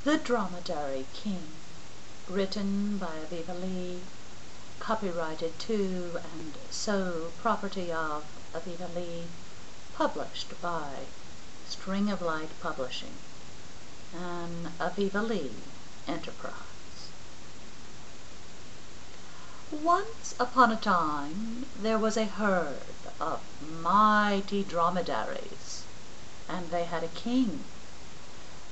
The Dromedary King, written by Aviva, copyrighted to and sole property of Aviva, published by String of Light Publishing, an Aviva enterprise. Once upon a time there was a herd of mighty dromedaries, and they had a king.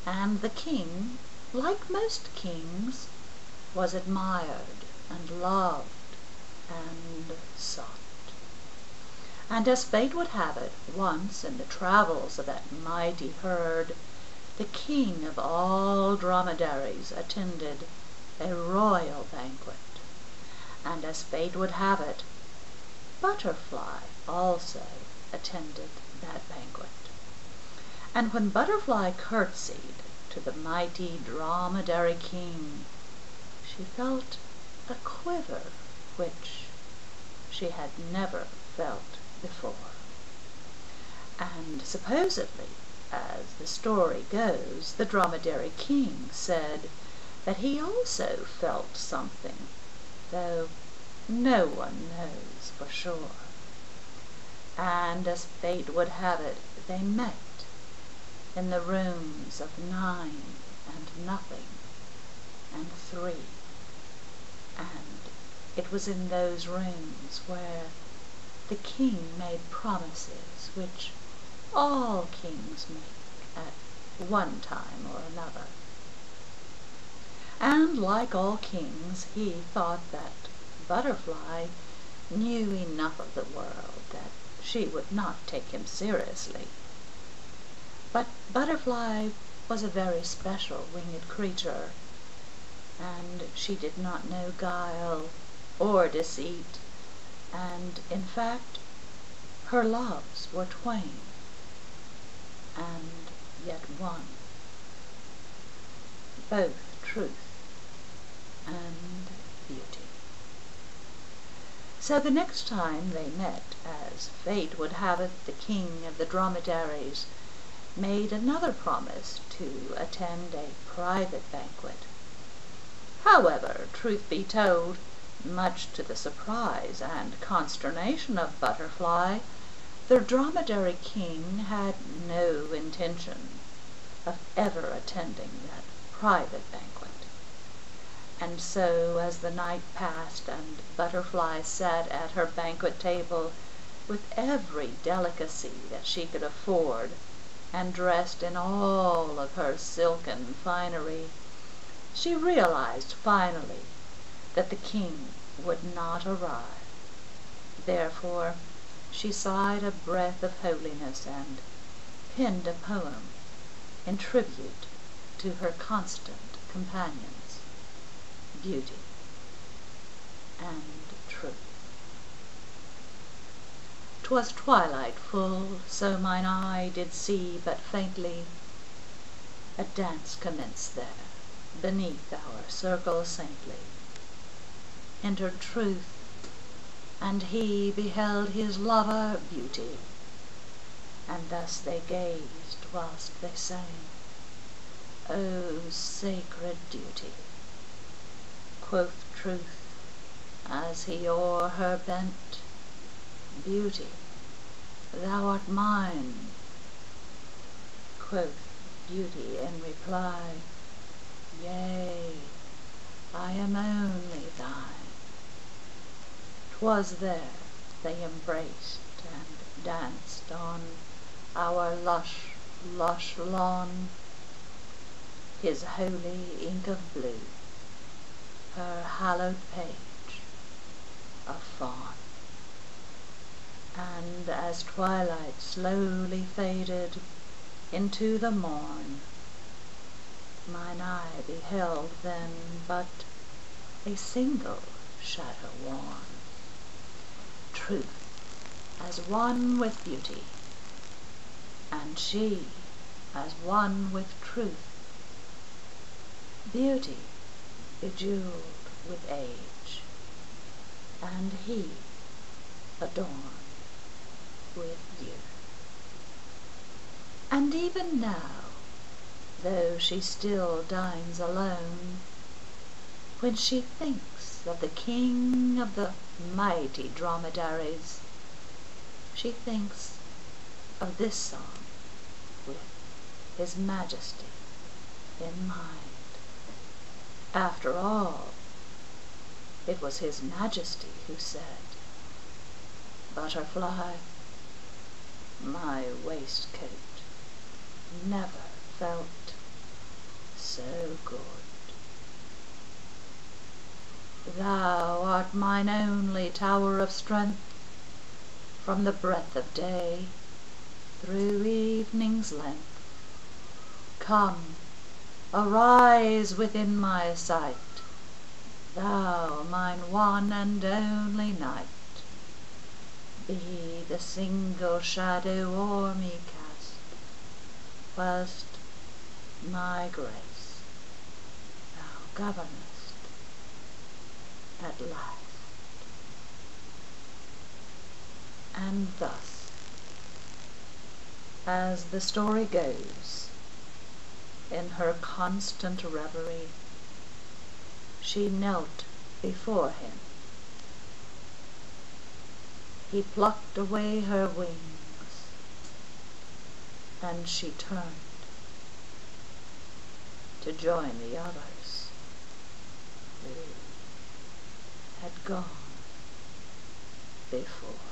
And the king, like most kings, was admired and loved and sought. And as fate would have it, once in the travels of that mighty herd, the king of all dromedaries attended a royal banquet. And as fate would have it, Butterfly also attended that banquet. And when Butterfly curtsied to the mighty dromedary king, she felt a quiver which she had never felt before. And supposedly, as the story goes, the dromedary king said that he also felt something, though no one knows for sure. And as fate would have it, they met in the rooms of 9 and nothing and 3. And it was in those rooms where the king made promises which all kings make at one time or another. And like all kings, he thought that Butterfly knew enough of the world that she would not take him seriously. But Butterfly was a very special winged creature, and she did not know guile or deceit, and in fact her loves were twain, and yet one, both truth and beauty. So the next time they met, as fate would have it, the king of the dromedaries made another promise to attend a private banquet. However, truth be told, much to the surprise and consternation of Butterfly, the dromedary king had no intention of ever attending that private banquet. And so, as the night passed and Butterfly sat at her banquet table with every delicacy that she could afford, and dressed in all of her silken finery, she realized finally that the king would not arrive. Therefore she sighed a breath of holiness and penned a poem in tribute to her constant companions, beauty and truth. 'Twas twilight full, so mine eye did see but faintly a dance commence there, beneath our circle saintly. Entered Truth, and he beheld his lover Beauty, and thus they gazed whilst they sang, O sacred duty! Quoth Truth, as he o'er her bent, Beauty, thou art mine. Quoth Beauty in reply, Yea, I am only thine. 'Twas there they embraced and danced on our lush, lush lawn, his holy ink of blue, her hallowed page of fawn. And as twilight slowly faded into the morn, mine eye beheld then but a single shadow worn. Truth as one with beauty, and she as one with truth. Beauty bejeweled with age, and he adorned with youth. And even now though she still dines alone, when she thinks of the king of the mighty dromedaries, she thinks of this song with his majesty in mind. After all, it was his majesty who said, "Butterfly, my waistcoat never felt so good. Thou art mine only tower of strength, from the breath of day through evening's length. Come, arise within my sight, thou mine one and only knight. Be the single shadow o'er me cast, whilst my grace thou governest at last." And thus, as the story goes, in her constant reverie, she knelt before him. He plucked away her wings, and she turned to join the others who had gone before.